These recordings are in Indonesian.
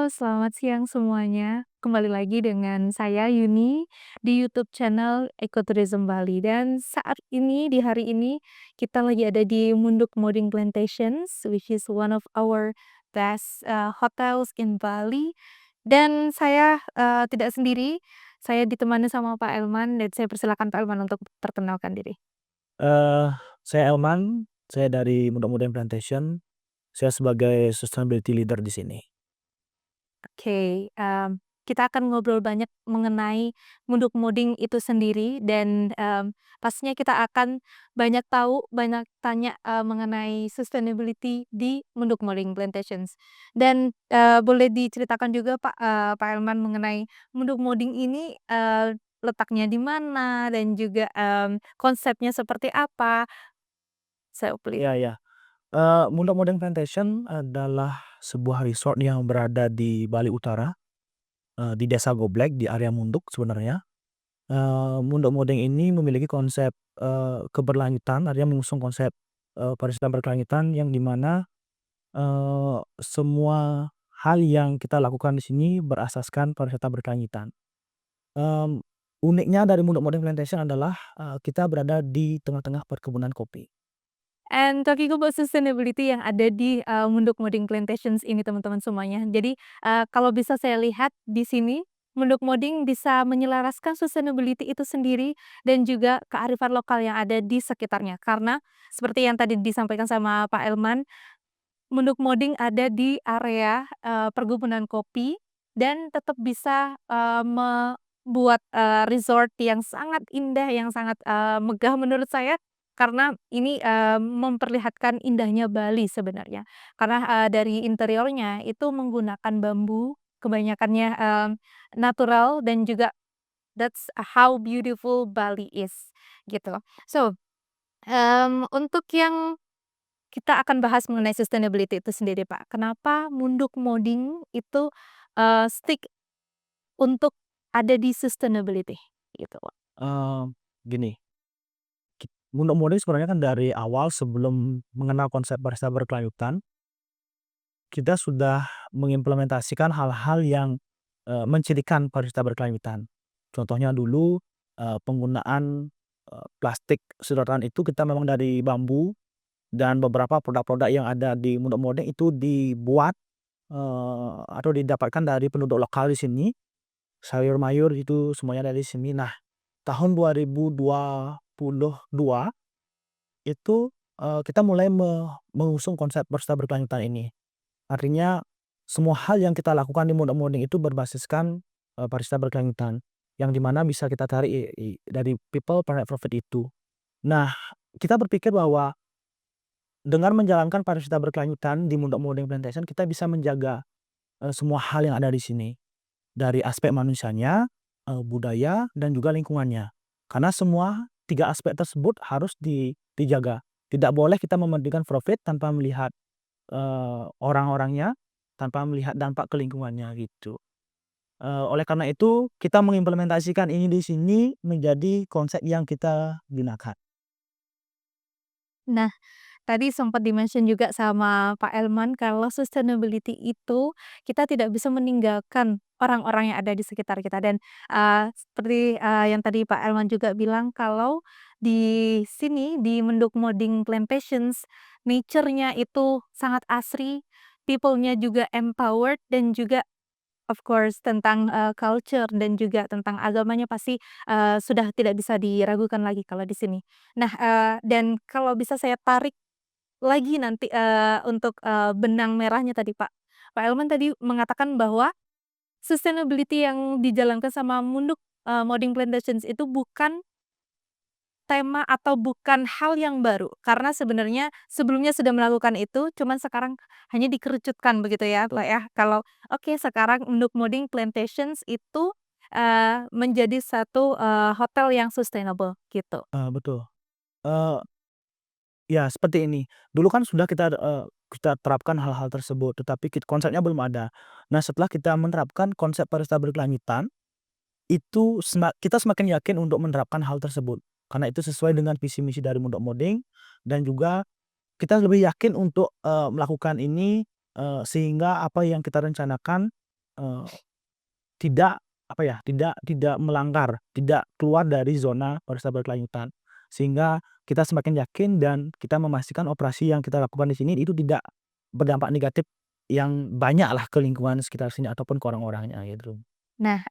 selamat siang semuanya. Kembali lagi dengan saya Yuni di YouTube channel Ecotourism Bali dan saat ini di hari ini kita lagi ada di Munduk Moding Plantations which is one of our best hotels in Bali dan saya tidak sendiri, saya ditemani sama Pak Elman dan saya persilakan Pak Elman untuk perkenalkan diri. Eee, saya Elman, saya dari Mundok Modern Plantation, saya sebagai sustainability leader di sini. Oke, kita akan ngobrol banyak mengenai Munduk Moding itu sendiri dan, pastinya kita akan banyak tahu, banyak tanya, mengenai sustainability di Munduk Moding Plantations. Dan, boleh diceritakan juga Pak Elman mengenai Munduk Moding ini, letaknya di mana dan juga, konsepnya seperti apa? So please. Iya iya, Mundok Modern Plantation adalah sebuah resort yang berada di Bali Utara, di Desa Goblek di area Munduk sebenarnya. Mundok Modern ini memiliki konsep, keberlanjutan, artinya mengusung konsep, pariwisata berkelanjutan yang di mana, semua hal yang kita lakukan di sini berasaskan pariwisata berkelanjutan. Mmm, Uniknya dari Mundok Modern Plantation adalah, kita berada di tengah-tengah perkebunan kopi. And talking about sustainability yang ada di, Munduk Moding Plantations ini teman-teman semuanya. Jadi, kalau bisa saya lihat di sini, Munduk Moding bisa menyelaraskan sustainability itu sendiri dan juga kearifan lokal yang ada di sekitarnya. Karena seperti yang tadi disampaikan sama Pak Elman, Munduk Moding ada di area, perkebunan kopi dan tetap bisa, membuat, resort yang sangat indah, yang sangat, megah menurut saya, karena ini, memperlihatkan indahnya Bali sebenarnya. Karena, dari interiornya itu menggunakan bambu, kebanyakannya, natural dan juga that's how beautiful Bali is, gitu. So, untuk yang kita akan bahas mengenai sustainability itu sendiri, Pak. Kenapa Munduk Moding itu, stick untuk ada di sustainability gitu, Pak? Eee, Gini, Mundok Modern sebenarnya kan dari awal sebelum mengenal konsep pariwisata berkelanjutan, kita sudah mengimplementasikan hal-hal yang, mencirikan pariwisata berkelanjutan. Contohnya dulu, penggunaan, plastik sedotan itu kita memang dari bambu dan beberapa produk-produk yang ada di Mundok Modern itu dibuat, atau didapatkan dari penduduk lokal di sini, sayur mayur itu semuanya dari sini. Nah, tahun 2022 itu, kita mulai mengusung konsep pariwisata berkelanjutan ini. Artinya semua hal yang kita lakukan di Mundok Modern itu berbasiskan, pariwisata berkelanjutan, yang di mana bisa kita tarik dari people, planet, profit itu. Nah, kita berpikir bahwa dengan menjalankan pariwisata berkelanjutan di Mundok Modern Plantation, kita bisa menjaga, semua hal yang ada di sini. Dari aspek manusianya, budaya, dan juga lingkungannya. Karena semua 3 aspek tersebut harus dijaga. Tidak boleh kita mementingkan profit tanpa melihat, orang-orangnya, tanpa melihat dampak ke lingkungannya gitu. Oleh karena itu kita mengimplementasikan ini di sini menjadi konsep yang kita gunakan. Nah, tadi sempat di-mention juga sama Pak Elman kalau sustainability itu kita tidak bisa meninggalkan orang-orang yang ada di sekitar kita dan, seperti, yang tadi Pak Elman juga bilang kalau di sini di Menduk Moding Plantations, nature-nya itu sangat asri, people-nya juga empowered dan juga of course tentang, culture dan juga tentang agamanya pasti, sudah tidak bisa diragukan lagi kalau di sini. Nah, dan kalau bisa saya tarik lagi nanti, untuk, benang merahnya tadi Pak Elman tadi mengatakan bahwa sustainability yang dijalankan sama Munduk, Moding Plantations itu bukan tema atau bukan hal yang baru, karena sebenarnya sebelumnya sudah melakukan itu, cuman sekarang hanya dikerucutkan begitu ya, Pak, ya. Kalau oke sekarang Munduk Moding Plantations itu, menjadi satu, hotel yang sustainable gitu. Betul. Eee, ya seperti ini, dulu kan sudah kita terapkan hal-hal tersebut, tetapi konsepnya belum ada. Nah, setelah kita menerapkan konsep pariwisata berkelanjutan, itu kita semakin yakin untuk menerapkan hal tersebut, karena itu sesuai dengan visi misi dari Mundok Modern dan juga kita lebih yakin untuk, melakukan ini, sehingga apa yang kita rencanakan eee, tidak apa ya, tidak melanggar, tidak keluar dari zona pariwisata berkelanjutan. Sehingga kita semakin yakin dan kita memastikan operasi yang kita lakukan di sini itu tidak berdampak negatif yang banyaklah ke lingkungan sekitar sini ataupun ke orang-orangnya gitu. Nah,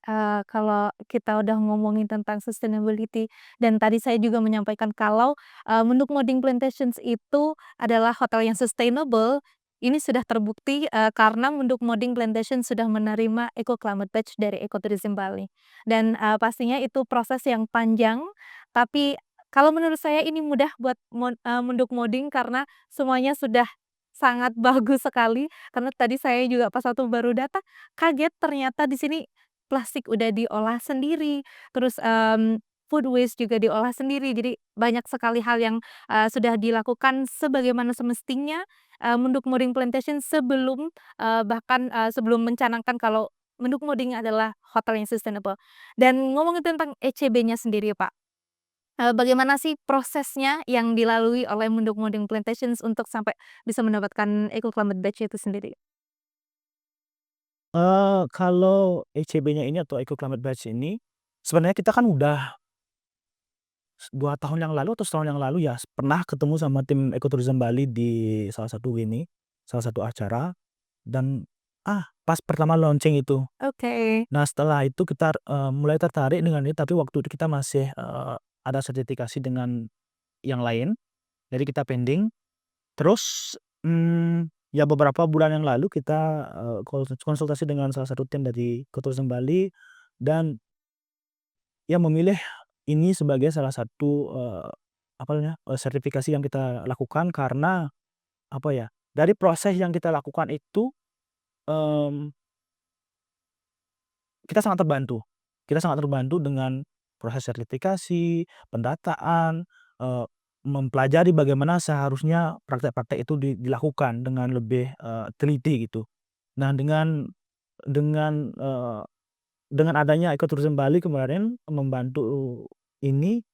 kalau kita udah ngomongin tentang sustainability dan tadi saya juga menyampaikan kalau, Munduk Moding Plantations itu adalah hotel yang sustainable, ini sudah terbukti, karena Munduk Moding Plantation sudah menerima Eco Climate Badge dari Ecotourism Bali. Dan, pastinya itu proses yang panjang, tapi kalau menurut saya ini mudah buat Munduk Moding karena semuanya sudah sangat bagus sekali, karena tadi saya juga pas waktu baru datang, kaget ternyata di sini plastik udah diolah sendiri, terus, food waste juga diolah sendiri. Jadi banyak sekali hal yang, sudah dilakukan sebagaimana semestinya, Munduk Moding Plantation sebelum, bahkan, sebelum mencanangkan kalau Munduk Moding adalah hotel yang sustainable. Dan ngomongin tentang ECB-nya sendiri, Pak, bagaimana sih prosesnya yang dilalui oleh Munduk Moding Plantations untuk sampai bisa mendapatkan Eco Climate Badge itu sendiri? Kalau ECB-nya ini atau Eco Climate Badge ini, sebenarnya kita kan udah 2 tahun yang lalu atau setahun yang lalu ya, pernah ketemu sama tim Ecotourism Bali di salah satu acara dan, pas pertama launching itu. Oke. Nah setelah itu kita, mulai tertarik dengan ini, tapi waktu itu kita masih, ada sertifikasi dengan yang lain, jadi kita pending. Terus, ya beberapa bulan yang lalu kita, konsultasi dengan salah satu tim dari Ecotourism Bali dan ya memilih ini sebagai salah satu, apa namanya, sertifikasi yang kita lakukan karena, apa ya, dari proses yang kita lakukan itu, mmm, kita sangat terbantu dengan proses sertifikasi, pendataan, eee, mempelajari bagaimana seharusnya praktek-praktek itu dilakukan dengan lebih, teliti gitu. Nah dengan dengan adanya Ecotourism Bali kemarin membantu ini,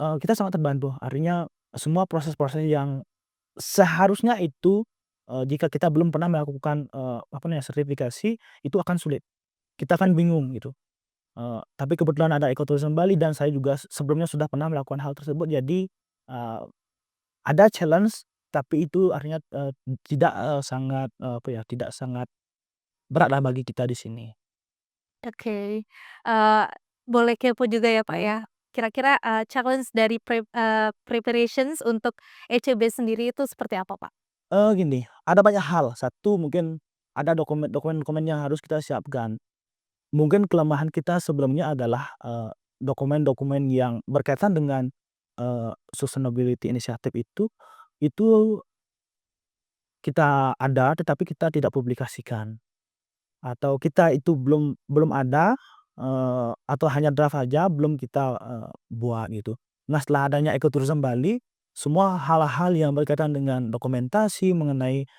kita sangat terbantu. Artinya semua proses-proses yang seharusnya itu, jika kita belum pernah melakukan, apa namanya, sertifikasi, itu akan sulit. Kita akan bingung gitu. Tapi kebetulan ada Ecotourism Bali dan saya juga sebelumnya sudah pernah melakukan hal tersebut. Jadi, ada challenge, tapi itu artinya, tidak, sangat, apa ya, tidak sangat beratlah bagi kita di sini. Oke, boleh kepo juga ya, Pak, ya. Kira-kira, challenge dari preparations untuk ECB sendiri itu seperti apa, Pak? Gini, ada banyak hal. Satu mungkin ada dokumen-dokumen yang harus kita siapkan. Mungkin kelemahan kita sebelumnya adalah, dokumen-dokumen yang berkaitan dengan, sustainability initiative itu kita ada tetapi kita tidak publikasikan. Atau kita itu belum belum ada, atau hanya draft aja belum kita, buat gitu. Nah setelah adanya Ecotourism Bali, semua hal-hal yang berkaitan dengan dokumentasi mengenai,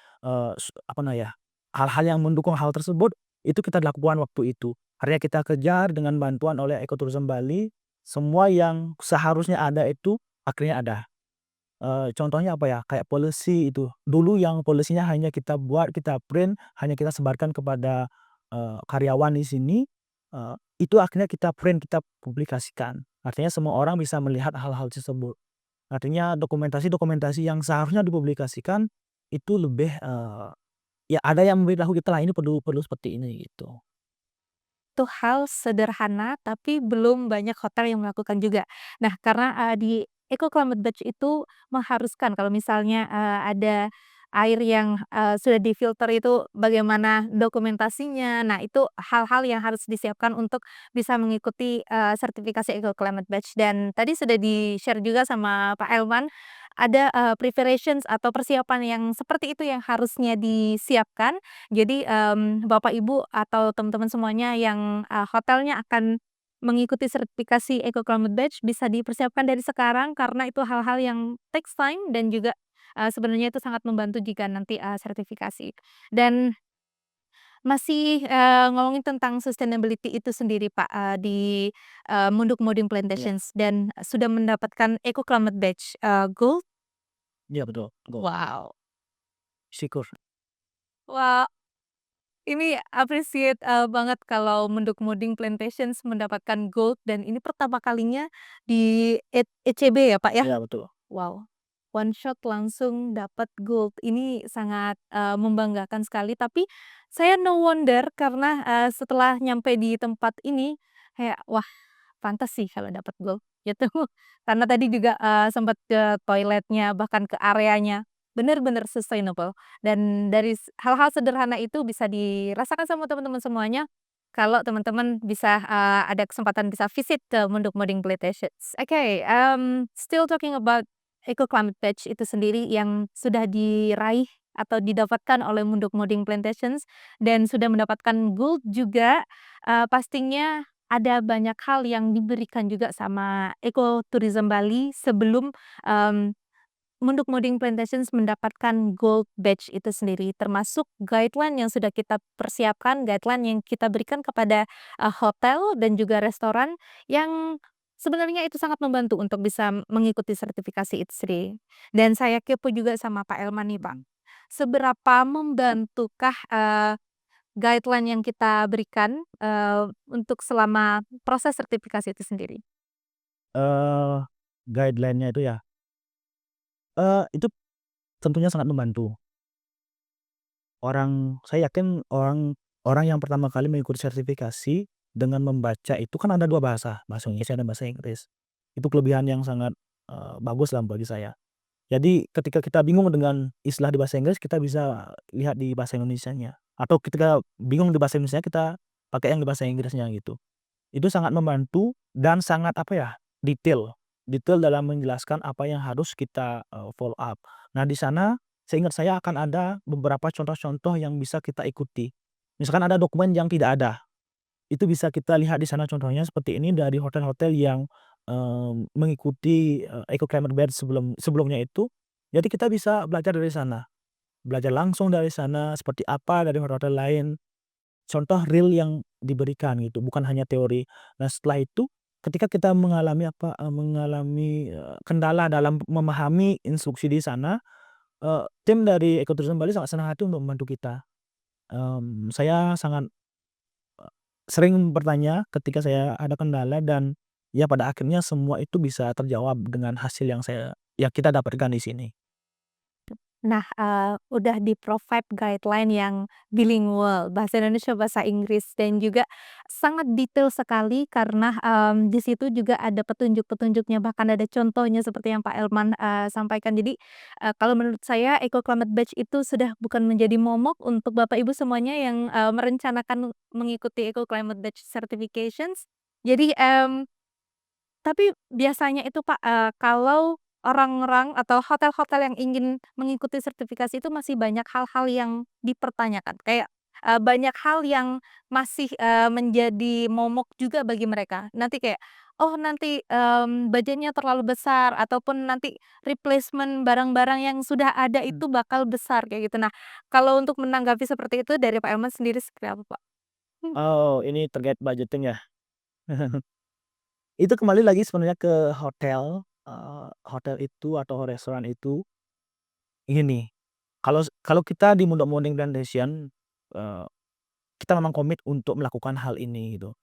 apa nah ya, hal-hal yang mendukung hal tersebut, itu kita lakukan waktu itu. Artinya kita kejar dengan bantuan oleh Ecotourism Bali, semua yang seharusnya ada itu akhirnya ada. Contohnya apa ya, kayak policy itu. Dulu yang polisinya hanya kita buat, kita print, hanya kita sebarkan kepada, karyawan di sini, itu akhirnya kita print, kita publikasikan. Artinya semua orang bisa melihat hal-hal tersebut. Artinya dokumentasi-dokumentasi yang seharusnya dipublikasikan, itu lebih, ya ada yang memberitahu kita lah, ini perlu perlu seperti ini, gitu. Itu hal sederhana, tapi belum banyak hotel yang melakukan juga. Nah, karena, di Eco Climate Badge itu mengharuskan kalau misalnya, ada air yang, sudah difilter itu bagaimana dokumentasinya. Nah, itu hal-hal yang harus disiapkan untuk bisa mengikuti, sertifikasi Eco Climate Badge. Dan tadi sudah di-share juga sama Pak Elman, ada, preparations atau persiapan yang seperti itu yang harusnya disiapkan. Jadi, Bapak Ibu atau teman-teman semuanya yang, hotelnya akan mengikuti sertifikasi Eco Climate Badge bisa dipersiapkan dari sekarang karena itu hal-hal yang takes time dan juga, sebenarnya itu sangat membantu jika nanti, sertifikasi. Dan masih, ngomongin tentang sustainability itu sendiri Pak, di, Munduk Moding Iya Plantations dan sudah mendapatkan Eco Climate Badge, Gold. iya betul, gold, Wow. syukur. Wah. Ini appreciate, banget kalau Munduk Muding Plantations mendapatkan gold dan ini pertama kalinya di ECB ya, Pak, ya? Iya betul. Wow, one shot langsung dapat gold. Ini sangat, membanggakan sekali, tapi saya no wonder karena, setelah nyampe di tempat ini, kayak, "Wah, pantes sih kalau dapat gold," gitu. Karena tadi juga, sempat ke toiletnya, bahkan ke areanya, bener-bener sustainable. Dan dari hal-hal sederhana itu bisa dirasakan sama teman-teman semuanya, kalau teman-teman bisa, ada kesempatan bisa visit ke Munduk Muding Plantations. Oke, still talking about Eco Climate Badge itu sendiri yang sudah diraih atau didapatkan oleh Munduk Muding Plantations dan sudah mendapatkan gold juga, pastinya ada banyak hal yang diberikan juga sama Ekoturism Bali sebelum, mmm, Munduk Muding Plantations mendapatkan gold badge itu sendiri, termasuk guideline yang sudah kita persiapkan, guideline yang kita berikan kepada, hotel dan juga restoran yang sebenarnya itu sangat membantu untuk bisa mengikuti sertifikasi itu sendiri. Dan saya kepo juga sama Pak Elman nih, Pak. Mhm. Seberapa membantukah, guideline yang kita berikan, untuk selama proses sertifikasi itu sendiri? Eee, Guideline-nya itu ya, itu tentunya sangat membantu. Saya yakin orang orang yang pertama kali mengikuti sertifikasi dengan membaca itu kan ada 2 bahasa, bahasa Indonesia dan bahasa Inggris. Itu kelebihan yang sangat, bagus lah bagi saya. Jadi ketika kita bingung dengan istilah di bahasa Inggris, kita bisa lihat di bahasa Indonesianya, atau ketika bingung di bahasa Indonesia, kita pakai yang di bahasa Inggrisnya gitu. Itu sangat membantu dan sangat apa ya, detail detail dalam menjelaskan apa yang harus kita, follow up. Nah di sana seingat saya akan ada beberapa contoh-contoh yang bisa kita ikuti. Misalkan ada dokumen yang tidak ada, itu bisa kita lihat di sana contohnya seperti ini dari hotel-hotel yang, mengikuti, Eco Climate Badge sebelumnya itu. Jadi kita bisa belajar dari sana, belajar langsung dari sana seperti apa dari hotel-hotel lain. Contoh real yang diberikan gitu, bukan hanya teori. Nah setelah itu, ketika kita mengalami, kendala dalam memahami instruksi di sana, tim dari Ekoturism Bali sangat senang hati untuk membantu kita. Saya sangat, sering bertanya ketika saya ada kendala dan, ya pada akhirnya semua itu bisa terjawab dengan hasil yang kita dapatkan di sini. Nah, udah di-provide guideline yang bilingual, bahasa Indonesia, bahasa Inggris, dan juga sangat detail sekali karena, di situ juga ada petunjuk-petunjuknya, bahkan ada contohnya seperti yang Pak Elman, sampaikan. Jadi, kalau menurut saya Eco Climate Badge itu sudah bukan menjadi momok untuk Bapak Ibu semuanya yang, merencanakan mengikuti Eco Climate Badge Certifications. Jadi, tapi biasanya itu Pak, kalau orang-orang atau hotel-hotel yang ingin mengikuti sertifikasi itu masih banyak hal-hal yang dipertanyakan. Kayak, banyak hal yang masih, menjadi momok juga bagi mereka. Nanti kayak, "Oh nanti, budgetnya terlalu besar," ataupun nanti replacement barang-barang yang sudah ada Mmm. itu bakal besar, kayak gitu. Nah, kalau untuk menanggapi seperti itu dari Pak Elman sendiri seperti apa, Pak? Hmm. Oh, ini terkait budgeting ya? Itu kembali lagi sebenarnya ke hotel, hotel itu atau restoran itu, gini, kalau kita di Mundok Munding Plantation, eee, kita memang komit untuk melakukan hal ini gitu.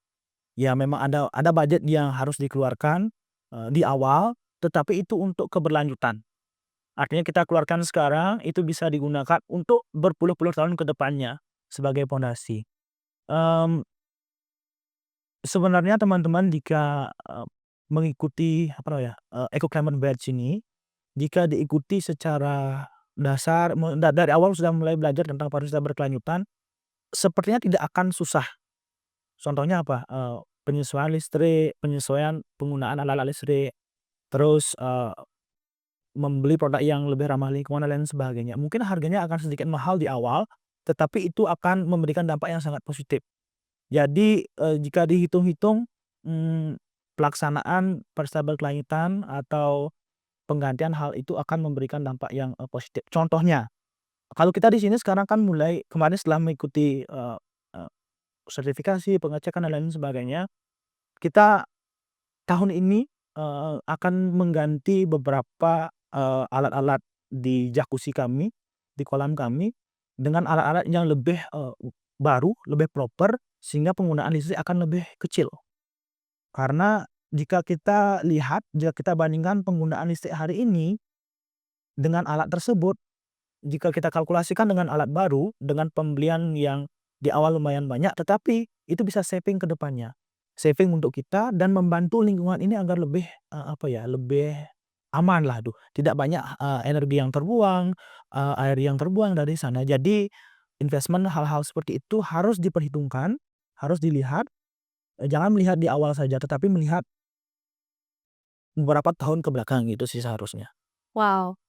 Ya memang ada budget yang harus dikeluarkan, di awal, tetapi itu untuk keberlanjutan. Artinya kita keluarkan sekarang, itu bisa digunakan untuk berpuluh-puluh tahun ke depannya sebagai pondasi. Mmm, Sebenarnya teman-teman jika, mengikuti apa ya, Eco Climate Badge ini, jika diikuti secara dasar dari awal sudah mulai belajar tentang pariwisata berkelanjutan, sepertinya tidak akan susah. Contohnya apa, penyesuaian listrik, penyesuaian penggunaan alat-alat listrik, terus, membeli produk yang lebih ramah lingkungan dan lain sebagainya. Mungkin harganya akan sedikit mahal di awal, tetapi itu akan memberikan dampak yang sangat positif. Jadi, jika dihitung-hitung, mmm, pelaksanaan pariwisata berkelanjutan atau penggantian hal itu akan memberikan dampak yang, positif. Contohnya, kalau kita di sini sekarang kan mulai kemarin setelah mengikuti, eee, sertifikasi, pengecekan dan lain sebagainya, kita tahun ini, akan mengganti beberapa, alat-alat di jacuzzi kami, di kolam kami, dengan alat-alat yang lebih, baru, lebih proper, sehingga penggunaan listrik akan lebih kecil. Karena jika kita bandingkan penggunaan listrik hari ini dengan alat tersebut, jika kita kalkulasikan dengan alat baru, dengan pembelian yang di awal lumayan banyak, tetapi itu bisa saving ke depannya. Saving untuk kita dan membantu lingkungan ini agar lebih, apa ya, lebih aman lah tuh, tidak banyak, energi yang terbuang, air yang terbuang dari sana. Jadi investment hal-hal seperti itu harus diperhitungkan, harus dilihat, jangan melihat di awal saja, tetapi melihat beberapa tahun ke belakang gitu sih seharusnya. Wow.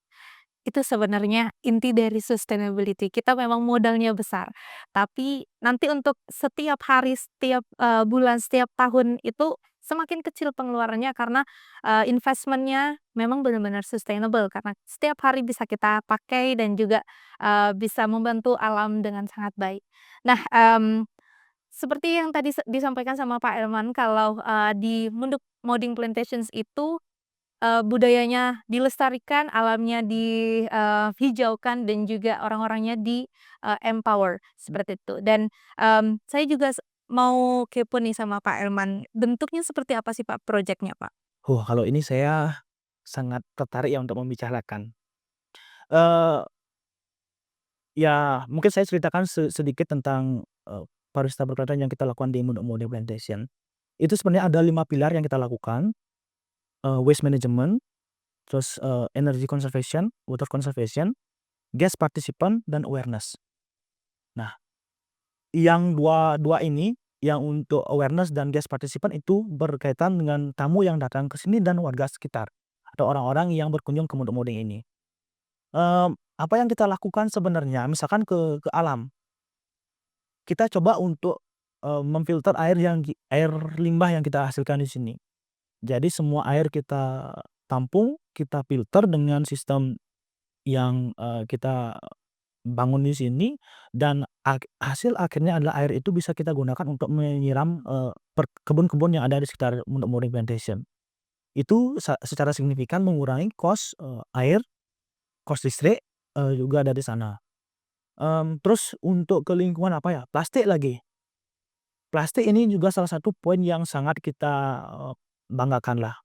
Itu sebenarnya inti dari sustainability. Kita memang modalnya besar, tapi nanti untuk setiap hari, setiap, bulan, setiap tahun itu semakin kecil pengeluarannya karena, investment-nya memang benar-benar sustainable karena setiap hari bisa kita pakai dan juga, bisa membantu alam dengan sangat baik. Nah, seperti yang tadi disampaikan sama Pak Elman kalau, di Munduk Moding Plantations itu budayanya dilestarikan, alamnya hijaukan dan juga orang-orangnya empower, seperti itu. Dan, saya juga mau kepo nih sama Pak Elman, bentuknya seperti apa sih Pak projeknya, Pak? Kalau ini saya sangat tertarik ya untuk membicarakan. Eee, ya mungkin saya ceritakan sedikit tentang, pariwisata berkelanjutan yang kita lakukan di Munduk Moding Plantation. Itu sebenarnya ada 5 pilar yang kita lakukan, waste management, terus, energy conservation, water conservation, guest participant, dan awareness. Nah, yang dua dua ini, yang untuk awareness dan guest participant itu berkaitan dengan tamu yang datang ke sini dan warga sekitar, atau orang-orang yang berkunjung ke Munduk Moding ini. Apa yang kita lakukan sebenarnya misalkan ke alam, kita coba untuk, memfilter air limbah yang kita hasilkan di sini. Jadi semua air kita tampung, kita filter dengan sistem yang, kita bangun di sini dan hasil akhirnya adalah air itu bisa kita gunakan untuk menyiram, kebun-kebun yang ada di sekitar Munduk Moding Plantation. Itu secara signifikan mengurangi air, listrik, juga dari sana. Terus untuk ke lingkungan apa ya, plastik lagi. Plastik ini juga salah satu poin yang sangat kita, banggakan lah.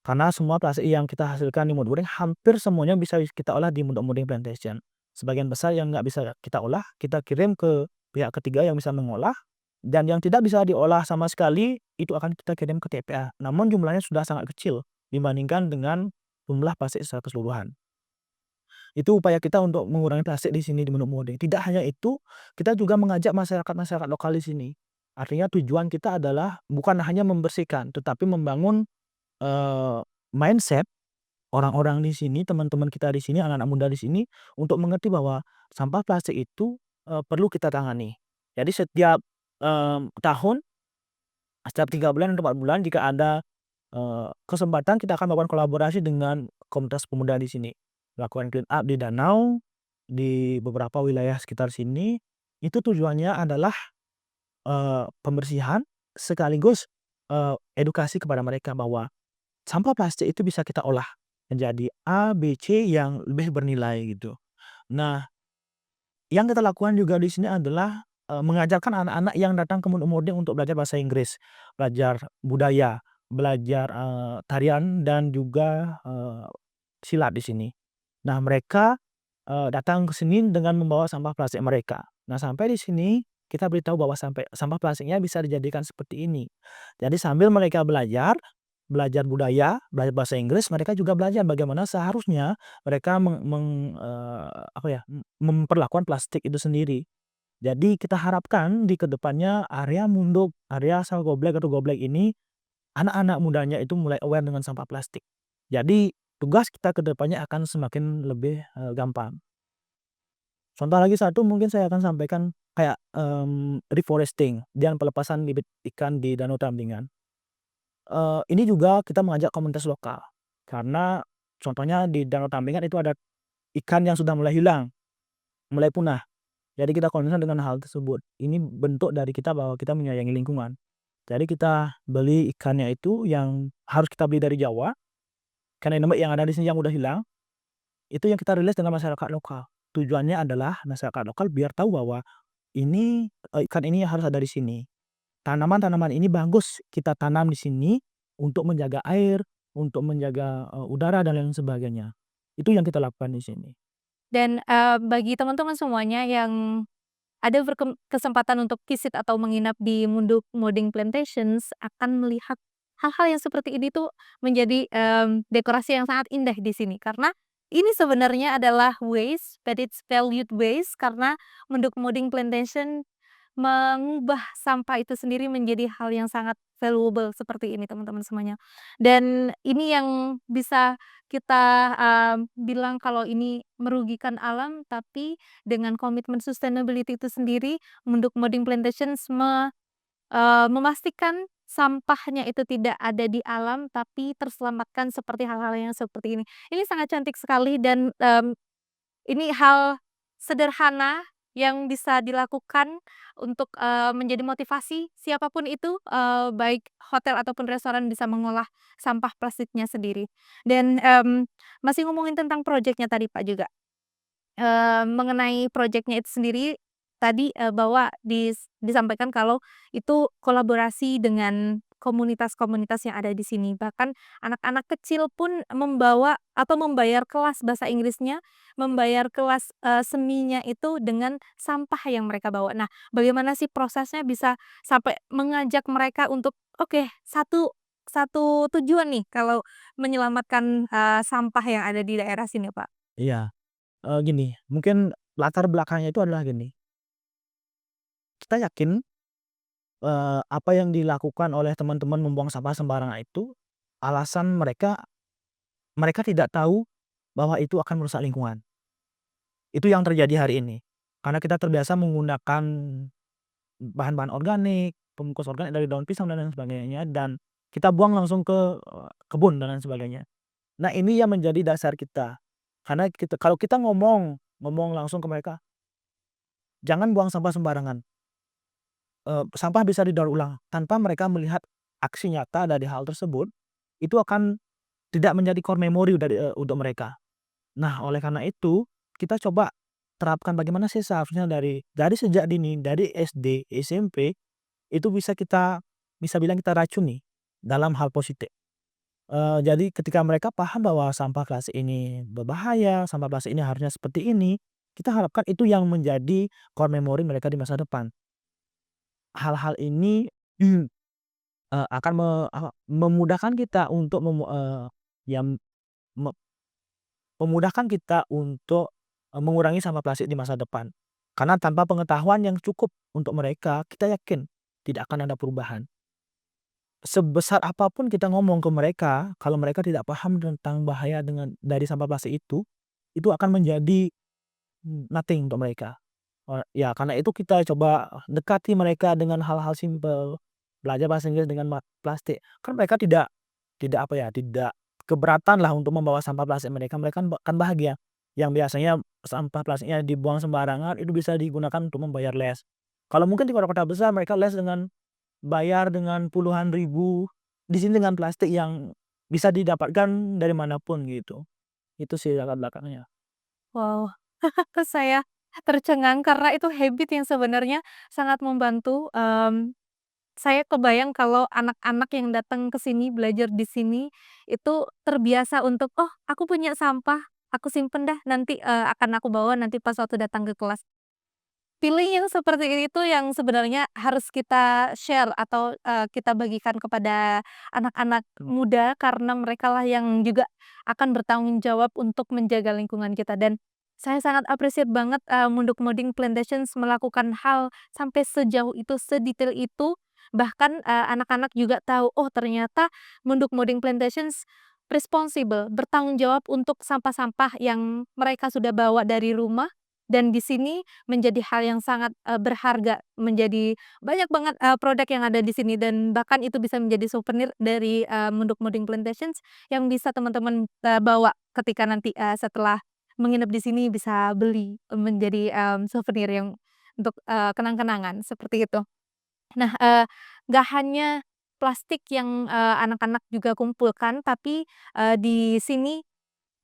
Karena semua plastik yang kita hasilkan di Munduk Moding hampir semuanya bisa kita olah di Munduk Moding Plantation. Sebagian besar yang nggak bisa kita olah, kita kirim ke pihak ketiga yang bisa mengolah, dan yang tidak bisa diolah sama sekali, itu akan kita kirim ke TPA. Namun jumlahnya sudah sangat kecil dibandingkan dengan jumlah plastik secara keseluruhan. Itu upaya kita untuk mengurangi plastik di sini di Munduk Moding. Tidak hanya itu, kita juga mengajak masyarakat-masyarakat lokal di sini. Artinya tujuan kita adalah bukan hanya membersihkan, tetapi membangun, mindset orang-orang di sini, teman-teman kita di sini, anak-anak muda di sini, untuk mengerti bahwa sampah plastik itu, perlu kita tangani. Jadi setiap, tahun, setiap 3 bulan atau 4 bulan jika ada, kesempatan kita akan melakukan kolaborasi dengan komunitas pemuda di sini. Melakukan clean up di danau, di beberapa wilayah sekitar sini, itu tujuannya adalah, pembersihan sekaligus, edukasi kepada mereka bahwa sampah plastik itu bisa kita olah menjadi A, B, C yang lebih bernilai gitu. Nah, yang kita lakukan juga di sini adalah, mengajarkan anak-anak yang datang ke Munduk Moding untuk belajar bahasa Inggris, belajar budaya, belajar, tarian dan juga, silat di sini. Nah mereka, datang ke sini dengan membawa sampah plastik mereka. Nah sampai di sini kita beritahu bahwa sampah plastiknya bisa dijadikan seperti ini. Jadi sambil mereka belajar, belajar budaya, belajar bahasa Inggris, mereka juga belajar bagaimana seharusnya mereka apa ya, memperlakukan plastik itu sendiri. Jadi kita harapkan di kedepannya area Munduk, area asal Goblek atau Goblek ini, anak-anak mudanya itu mulai aware dengan sampah plastik. Jadi tugas kita kedepannya akan semakin lebih, gampang. Contoh lagi satu mungkin saya akan sampaikan kayak, reforesting dan pelepasan bibit ikan di Danau Tambingan. Ini juga kita mengajak komunitas lokal, karena contohnya di Danau Tambingan itu ada ikan yang sudah mulai hilang, mulai punah. Jadi kita concern dengan hal tersebut. Ini bentuk dari kita bahwa kita menyayangi lingkungan. Jadi kita beli ikannya itu yang harus kita beli dari Jawa, ikan endemik yang ada di sini yang udah hilang, itu yang kita rilis dengan masyarakat lokal. Tujuannya adalah masyarakat lokal biar tahu bahwa ini, ikan ini harus ada di sini. Tanaman-tanaman ini bagus kita tanam di sini untuk menjaga air, untuk menjaga, udara dan lain sebagainya. Itu yang kita lakukan di sini. Dan, bagi teman-teman semuanya yang ada kesempatan untuk visit atau menginap di Munduk Moding Plantations akan melihat hal-hal yang seperti ini tuh menjadi, dekorasi yang sangat indah di sini. Karena ini sebenarnya adalah waste, but it's valued waste karena Munduk Moding Plantation mengubah sampah itu sendiri menjadi hal yang sangat valuable seperti ini teman-teman semuanya. Dan ini yang bisa kita, bilang kalau ini merugikan alam, tapi dengan komitmen sustainability itu sendiri, Munduk Moding Plantations memastikan sampahnya itu tidak ada di alam, tapi terselamatkan seperti hal-hal yang seperti ini. Ini sangat cantik sekali dan, ini hal sederhana yang bisa dilakukan untuk, menjadi motivasi siapapun itu, baik hotel ataupun restoran bisa mengolah sampah plastiknya sendiri. Dan, masih ngomongin tentang projeknya tadi, Pak, juga. Mengenai projeknya itu sendiri, tadi, bahwa disampaikan kalau itu kolaborasi dengan komunitas-komunitas yang ada di sini. Bahkan anak-anak kecil pun membawa atau membayar kelas bahasa Inggrisnya, membayar kelas, seninya itu dengan sampah yang mereka bawa. Nah, bagaimana sih prosesnya bisa sampai mengajak mereka untuk, "Oke, satu satu tujuan nih kalau menyelamatkan, sampah yang ada di daerah sini," Pak? Iya, gini, mungkin latar belakangnya itu adalah gini, kita yakin, apa yang dilakukan oleh teman-teman membuang sampah sembarangan itu, alasan mereka, mereka tidak tahu bahwa itu akan merusak lingkungan. Itu yang terjadi hari ini. Karena kita terbiasa menggunakan bahan-bahan organik, pembungkus organik dari daun pisang dan lain sebagainya, dan kita buang langsung ke, kebun dan lain sebagainya. Nah, ini yang menjadi dasar kita. Karena kalau kita ngomong ngomong langsung ke mereka, "Jangan buang sampah sembarangan, sampah bisa didaur ulang." Tanpa mereka melihat aksi nyata dari hal tersebut, itu akan tidak menjadi core memory dari, untuk mereka. Nah, oleh karena itu, kita coba terapkan bagaimana sih seharusnya dari sejak dini, dari SD, SMP, itu bisa bilang kita racuni dalam hal positif. Jadi ketika mereka paham bahwa sampah plastik ini berbahaya, sampah plastik ini harusnya seperti ini, kita harapkan itu yang menjadi core memory mereka di masa depan. Hal-hal ini, akan memudahkan kita untuk ya me memudahkan kita untuk, mengurangi sampah plastik di masa depan. Karena tanpa pengetahuan yang cukup untuk mereka, kita yakin tidak akan ada perubahan. Sebesar apapun kita ngomong ke mereka, kalau mereka tidak paham tentang bahaya dari sampah plastik itu akan menjadi, nothing untuk mereka. Ya karena itu kita coba dekati mereka dengan hal-hal simpel, belajar bahasa Inggris dengan plastik. Kan mereka tidak apa ya, tidak keberatan lah untuk membawa sampah plastik mereka, mereka kan bahagia. Yang biasanya sampah plastiknya dibuang sembarangan, itu bisa digunakan untuk membayar les. Kalau mungkin di kota-kota besar mereka les dengan bayar dengan puluhan ribu, di sini dengan plastik yang bisa didapatkan dari manapun gitu. Itu sih latar belakangnya. Wow, saya tercengang karena itu habit yang sebenarnya sangat membantu, saya kebayang kalau anak-anak yang datang ke sini, belajar di sini, itu terbiasa untuk, "Oh, aku punya sampah, aku simpen dah, nanti, akan aku bawa nanti pas waktu datang ke kelas." Feeling yang seperti ini tuh yang sebenarnya harus kita share atau, kita bagikan kepada anak-anak muda karena merekalah yang juga akan bertanggung jawab untuk menjaga lingkungan kita dan saya sangat appreciate banget, Munduk Moding Plantations melakukan hal sampai sejauh itu, sedetail itu, bahkan, anak-anak juga tahu, oh ternyata Munduk Moding Plantations responsible, bertanggung jawab untuk sampah-sampah yang mereka sudah bawa dari rumah dan di sini menjadi hal yang sangat, berharga, menjadi banyak banget, produk yang ada di sini dan bahkan itu bisa menjadi souvenir dari, Munduk Moding Plantations yang bisa teman-teman, bawa ketika nanti, setelah menginap di sini bisa beli, menjadi, souvenir yang untuk, kenang-kenangan, seperti itu. Nah, nggak hanya plastik yang, anak-anak juga kumpulkan, tapi, di sini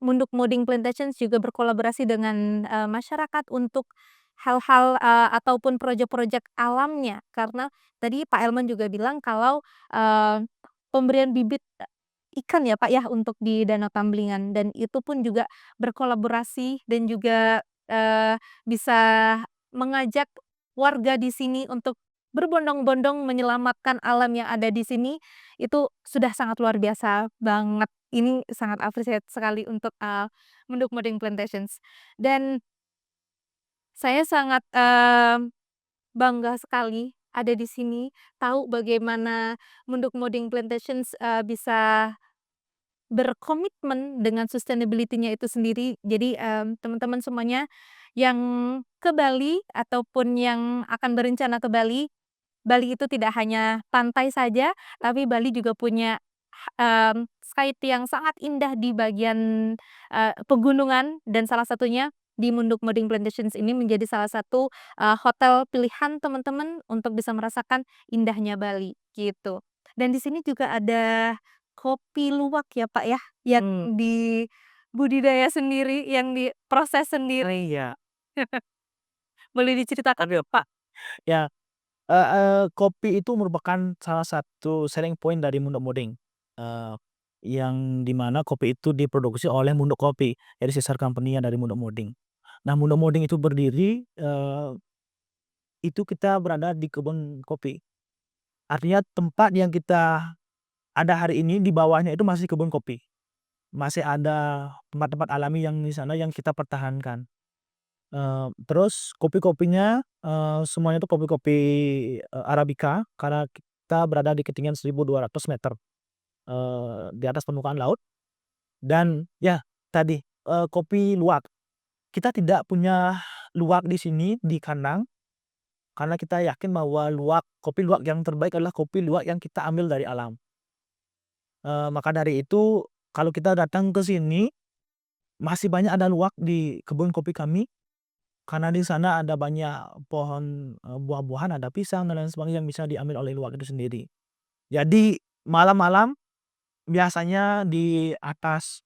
Munduk Moding Plantations juga berkolaborasi dengan, masyarakat untuk hal-hal, ataupun projek-projek alamnya. Karena tadi Pak Elman juga bilang kalau, pemberian bibit, ikan ya, Pak, ya, untuk di Danau Tamblingan dan itu pun juga berkolaborasi dan juga, bisa mengajak warga di sini untuk berbondong-bondong menyelamatkan alam yang ada di sini, itu sudah sangat luar biasa banget. Ini sangat appreciate sekali untuk, Munduk Moding Plantations. Dan saya sangat, bangga sekali ada di sini, tahu bagaimana Munduk Moding Plantations, bisa berkomitmen dengan sustainability-nya itu sendiri. Jadi, teman-teman semuanya yang ke Bali ataupun yang akan berencana ke Bali, Bali itu tidak hanya pantai saja, tapi Bali juga punya skype yang sangat indah di bagian, pegunungan dan salah satunya di Munduk Moding Plantations ini menjadi salah satu, hotel pilihan teman-teman untuk bisa merasakan indahnya Bali, gitu. Dan di sini juga ada kopi luwak ya, Pak, ya, yang Mmm, dibudidaya sendiri, yang diproses sendiri. iya. Boleh diceritakan nggak, Pak? Ya, kopi itu merupakan salah satu selling point dari Munduk Moding, eee, yang di mana kopi itu diproduksi oleh Munduk Kopi, jadi sister company-nya dari Munduk Moding. Nah, Munduk Moding itu berdiri, itu kita berada di kebun kopi. Artinya tempat yang kita ada hari ini di bawahnya itu masih kebun kopi. Masih ada tempat-tempat alami yang di sana yang kita pertahankan. Terus kopi-kopinya, semuanya itu kopi-kopi, arabica karena kita berada di ketinggian 1.200 meter, di atas permukaan laut dan ya tadi, kopi luwak. Kita tidak punya luwak di sini di kandang, karena kita yakin bahwa kopi luwak yang terbaik adalah kopi luwak yang kita ambil dari alam. Maka dari itu kalau kita datang ke sini, masih banyak ada luwak di kebun kopi kami. Karena di sana ada banyak pohon, buah-buahan, ada pisang dan lain sebagainya yang bisa diambil oleh luwak itu sendiri. Jadi malam-malam biasanya di atas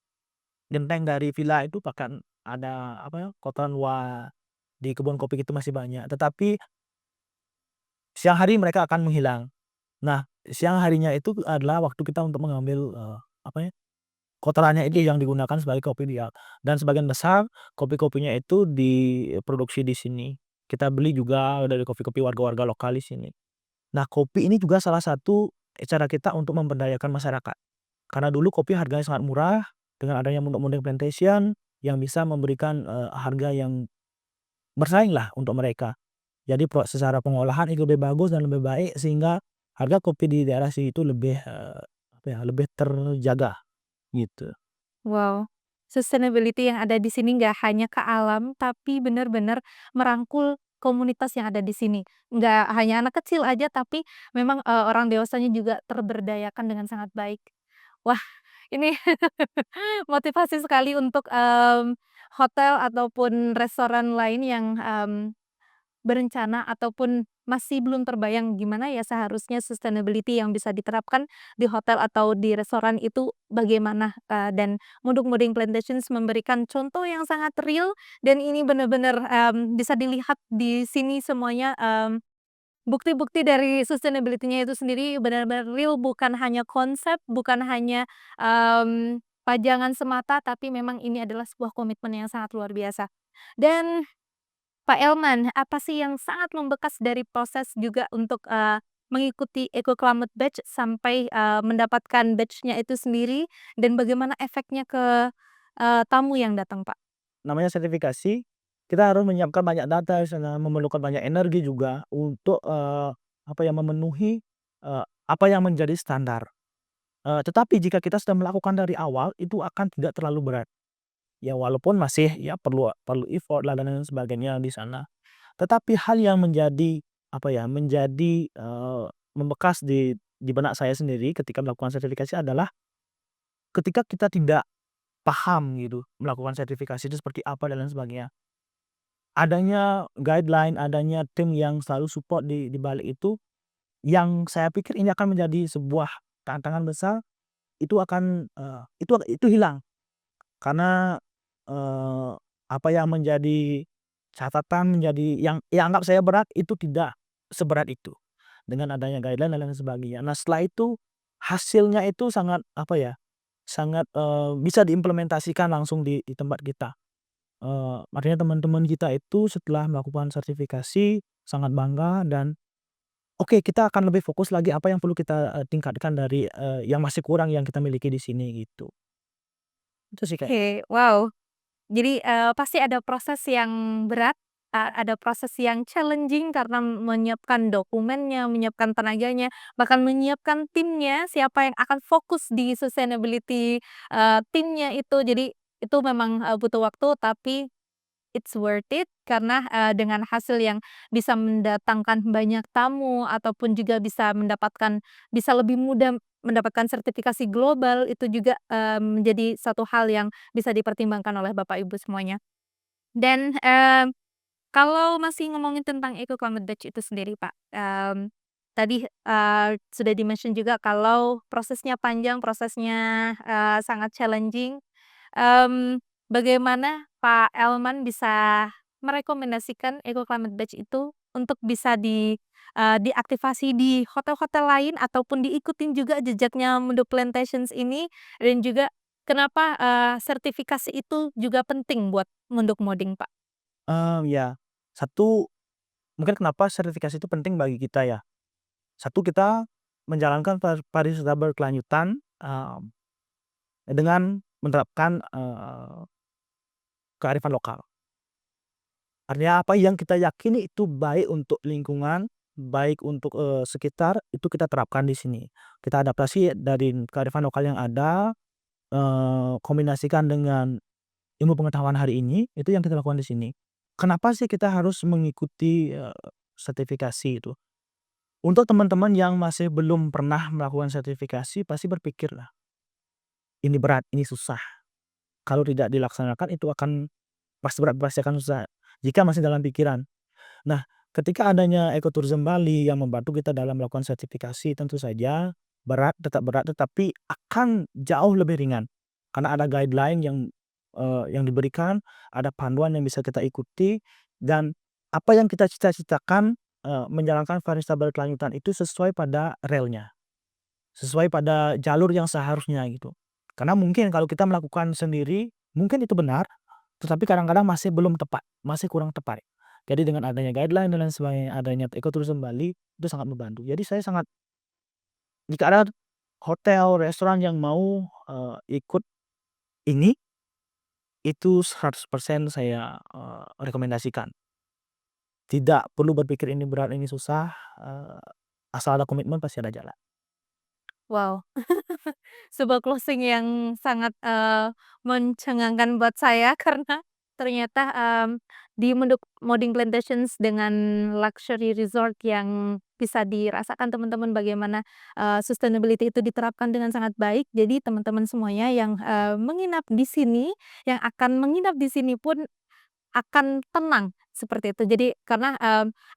genteng dari villa itu bahkan ada apa ya, kotoran luwak di kebun kopi itu masih banyak. Tetapi siang hari mereka akan menghilang. Nah, siang harinya itu adalah waktu kita untuk mengambil, apa ya, kotorannya itu yang digunakan sebagai kopi liat dan sebagian besar kopi-kopinya itu diproduksi di sini. Kita beli juga dari kopi-kopi warga-warga lokal di sini. Nah, kopi ini juga salah satu cara kita untuk memberdayakan masyarakat. Karena dulu kopi harganya sangat murah, dengan adanya Munduk Plantation yang bisa memberikan, harga yang bersainglah untuk mereka. Jadi secara pengolahan itu lebih bagus dan lebih baik sehingga harga kopi di daerah sini itu lebih, apa ya, lebih terjaga gitu. Wow, sustainability yang ada di sini nggak hanya ke alam, tapi benar-benar merangkul komunitas yang ada di sini. Nggak hanya anak kecil aja, tapi memang, orang dewasanya juga terberdayakan dengan sangat baik. Wah, ini motivasi sekali untuk, hotel ataupun restoran lain yang, berencana ataupun masih belum terbayang gimana ya seharusnya sustainability yang bisa diterapkan di hotel atau di restoran itu bagaimana, dan Munduk Moding Plantations memberikan contoh yang sangat real dan ini benar-benar, bisa dilihat di sini semuanya, bukti-bukti dari sustainability-nya itu sendiri benar-benar real, bukan hanya konsep, bukan hanya, pajangan semata, tapi memang ini adalah sebuah komitmen yang sangat luar biasa. Dan Pak Elman, apa sih yang sangat membekas dari proses juga untuk, mengikuti Eco Climate Badge sampai, mendapatkan badge-nya itu sendiri dan bagaimana efeknya ke, tamu yang datang, Pak? Namanya sertifikasi, kita harus menyiapkan banyak data di sana, memerlukan banyak energi juga untuk, apa ya, memenuhi, apa yang menjadi standar. Tetapi jika kita sudah melakukan dari awal, itu akan tidak terlalu berat. Ya walaupun masih ya perlu perlu effort lah dan lain sebagainya di sana. Tetapi hal yang menjadi, apa ya, menjadi, membekas di benak saya sendiri ketika melakukan sertifikasi adalah ketika kita tidak paham gitu, melakukan sertifikasi itu seperti apa dan lain sebagainya. Adanya guideline, adanya tim yang selalu support di balik itu, yang saya pikir ini akan menjadi sebuah tantangan besar, itu akan, itu hilang. Karena, eee, apa yang menjadi catatan menjadi yang anggap saya berat itu tidak seberat itu, dengan adanya guideline dan lain sebagainya. Nah, setelah itu hasilnya itu sangat, apa ya, sangat, bisa diimplementasikan langsung di tempat kita. Artinya teman-teman kita itu setelah melakukan sertifikasi sangat bangga dan, oke, kita akan lebih fokus lagi apa yang perlu kita, tingkatkan dari, yang masih kurang yang kita miliki di sini gitu. Itu sih Kak. Oke, wow. Jadi, pasti ada proses yang berat, ada proses yang challenging karena menyiapkan dokumennya, menyiapkan tenaganya, bahkan menyiapkan timnya, siapa yang akan fokus di sustainability, timnya itu. Jadi itu memang, butuh waktu, tapi it's worth it karena, dengan hasil yang bisa mendatangkan banyak tamu ataupun juga bisa lebih mudah mendapatkan sertifikasi global, itu juga, menjadi satu hal yang bisa dipertimbangkan oleh Bapak Ibu semuanya. Dan, kalau masih ngomongin tentang Eco Climate Badge itu sendiri, Pak, tadi, sudah di-mention juga kalau prosesnya panjang, prosesnya, sangat challenging. Bagaimana Pak Elman bisa merekomendasikan Eco Climate Badge itu untuk bisa diaktifasi di hotel-hotel lain ataupun diikutin juga jejaknya Mundo Plantations ini, dan juga kenapa, sertifikasi itu juga penting buat Munduk Moding, Pak? Ya, satu, mungkin kenapa sertifikasi itu penting bagi kita ya. Satu, kita menjalankan pariwisata berkelanjutan, dengan menerapkan, kearifan lokal. Artinya apa yang kita yakini itu baik untuk lingkungan, baik untuk, sekitar, itu kita terapkan di sini. Kita adaptasi dari kearifan lokal yang ada, kombinasikan dengan ilmu pengetahuan hari ini, itu yang kita lakukan di sini. Kenapa sih kita harus mengikuti, sertifikasi itu? Untuk teman-teman yang masih belum pernah melakukan sertifikasi pasti berpikirlah, "Ini berat, ini susah, kalau tidak dilaksanakan itu akan pasti berat, pasti akan susah." Jika masih dalam pikiran. Nah, ketika adanya ekoturism Bali yang membantu kita dalam melakukan sertifikasi, tentu saja berat, tetapi akan jauh lebih ringan. Karena ada guideline yang diberikan, ada panduan yang bisa kita ikuti, dan apa yang kita cita-citakan, menjalankan pariwisata berkelanjutan itu sesuai pada relnya, sesuai pada jalur yang seharusnya gitu. Karena mungkin kalau kita melakukan sendiri, mungkin itu benar, tetapi kadang-kadang masih belum tepat, masih kurang tepat. Jadi dengan adanya guideline dan lain sebagainya, adanya ekoturism Bali, itu sangat membantu. Jadi saya sangat, jika ada hotel, restoran yang mau, ikut ini, itu 100% saya, rekomendasikan. Tidak perlu berpikir ini berat, ini susah, asal ada komitmen pasti ada jalan. Wow. Sebuah closing yang sangat, mencengangkan buat saya karena ternyata, di Moding Plantations dengan luxury resort yang bisa dirasakan teman-teman bagaimana, sustainability itu diterapkan dengan sangat baik. Jadi teman-teman semuanya yang, menginap di sini, yang akan menginap di sini pun akan tenang, seperti itu. Jadi karena,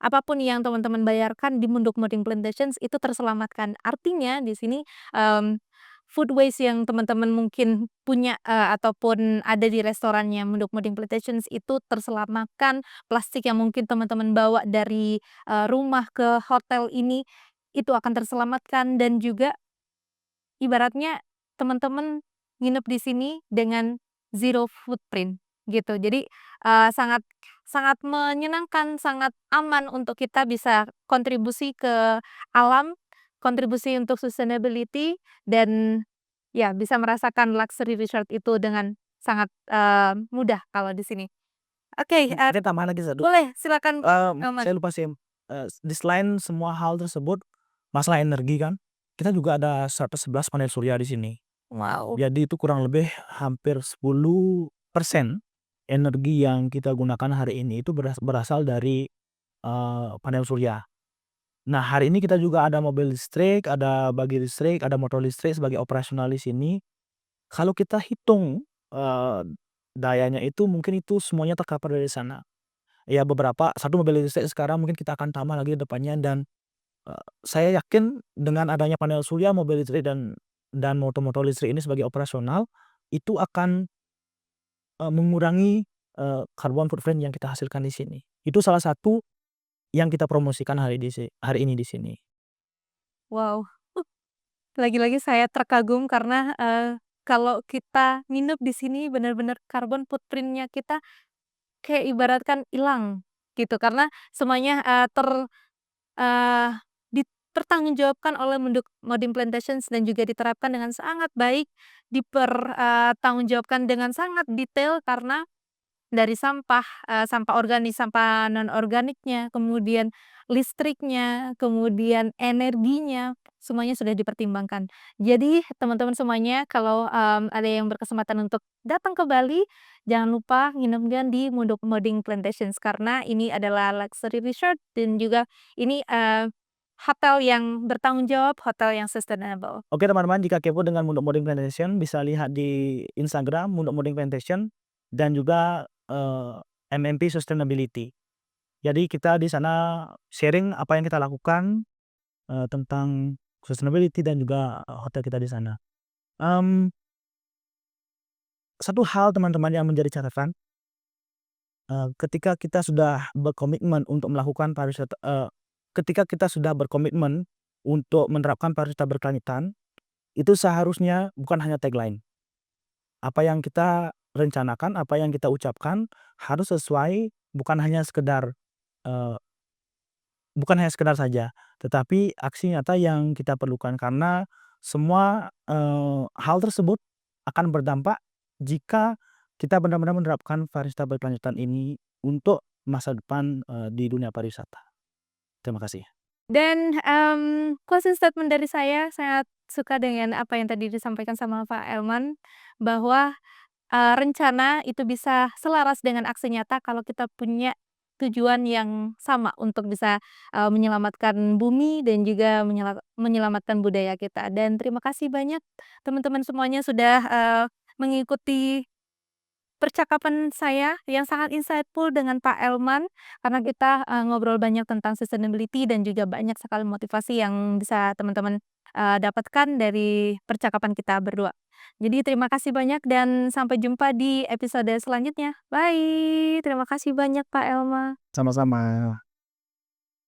apa yang teman-teman bayarkan di Munduk Moding Plantations itu terselamatkan. Artinya di sini, food waste yang teman-teman mungkin punya, ataupun ada di restorannya Munduk Moding Plantations itu terselamatkan. Plastik yang mungkin teman-teman bawa dari, rumah ke hotel ini, itu akan terselamatkan dan juga ibaratnya teman-teman nginep di sini dengan zero footprint gitu. Jadi, sangat sangat menyenangkan, sangat aman untuk kita bisa kontribusi ke alam, kontribusi untuk sustainability, dan ya bisa merasakan luxury resort itu dengan sangat, mudah kalau di sini. Oke, Mungkin tambahan lagi satu, boleh silakan, saya Elman. lupa sih, di selain semua hal tersebut, masalah energi kan, kita juga ada 111 panel surya di sini. Wow. Jadi itu kurang lebih hampir 10% energi yang kita gunakan hari ini itu berasal dari, panel surya. Nah, hari ini kita juga ada mobil listrik, ada bagi listrik, ada motor listrik sebagai operasional di sini. Kalau kita hitung, dayanya itu mungkin itu semuanya tercover dari sana. Ya beberapa, satu mobil listrik sekarang mungkin kita akan tambah lagi di depannya, dan saya yakin dengan adanya panel surya, mobil listrik, dan motor-motor listrik ini sebagai operasional, itu akan, mengurangi, carbon footprint yang kita hasilkan di sini. Itu salah satu yang kita promosikan hari ini di sini. Wow, lagi-lagi saya terkagum karena, kalau kita nginep di sini benar-benar carbon footprint-nya kita kayak ibaratkan hilang gitu karena semuanya, eee, dipertanggungjawabkan oleh Modern Plantations dan juga diterapkan dengan sangat baik, tanggungjawabkan dengan sangat detail karena dari sampah, sampah organik, sampah non-organiknya, kemudian listriknya, kemudian energinya, semuanya sudah dipertimbangkan. Jadi teman-teman semuanya kalau, ada yang berkesempatan untuk datang ke Bali, jangan lupa nginepnya di Moding Plantations karena ini adalah luxury resort dan juga ini, hotel yang bertanggung jawab, hotel yang sustainable. Oke teman-teman, jika kepo dengan Munduk Modding Plantation bisa lihat di Instagram Munduk Modding Plantation dan juga, MMP Sustainability. Jadi kita di sana sharing apa yang kita lakukan, tentang sustainability dan juga, hotel kita di sana. Satu hal teman-teman yang menjadi catatan, ketika kita sudah berkomitmen untuk melakukan pariwisata ketika kita sudah berkomitmen untuk menerapkan pariwisata berkelanjutan, itu seharusnya bukan hanya tagline. Apa yang kita rencanakan, apa yang kita ucapkan harus sesuai, eee, bukan hanya sekedar saja, tetapi aksi nyata yang kita perlukan karena semua, hal tersebut akan berdampak jika kita benar-benar menerapkan pariwisata berkelanjutan ini untuk masa depan, di dunia pariwisata. Terima kasih. Dan, closing statement dari saya sangat suka dengan apa yang tadi disampaikan sama Pak Elman, bahwa, rencana itu bisa selaras dengan aksi nyata kalau kita punya tujuan yang sama untuk bisa, menyelamatkan bumi dan juga menyelamatkan budaya kita. Dan terima kasih banyak teman-teman semuanya sudah, mengikuti percakapan saya yang sangat insightful dengan Pak Elman, karena kita, ngobrol banyak tentang sustainability dan juga banyak sekali motivasi yang bisa teman-teman, dapatkan dari percakapan kita berdua. Jadi terima kasih banyak dan sampai jumpa di episode selanjutnya. Bye, terima kasih banyak Pak Elman. Sama-sama.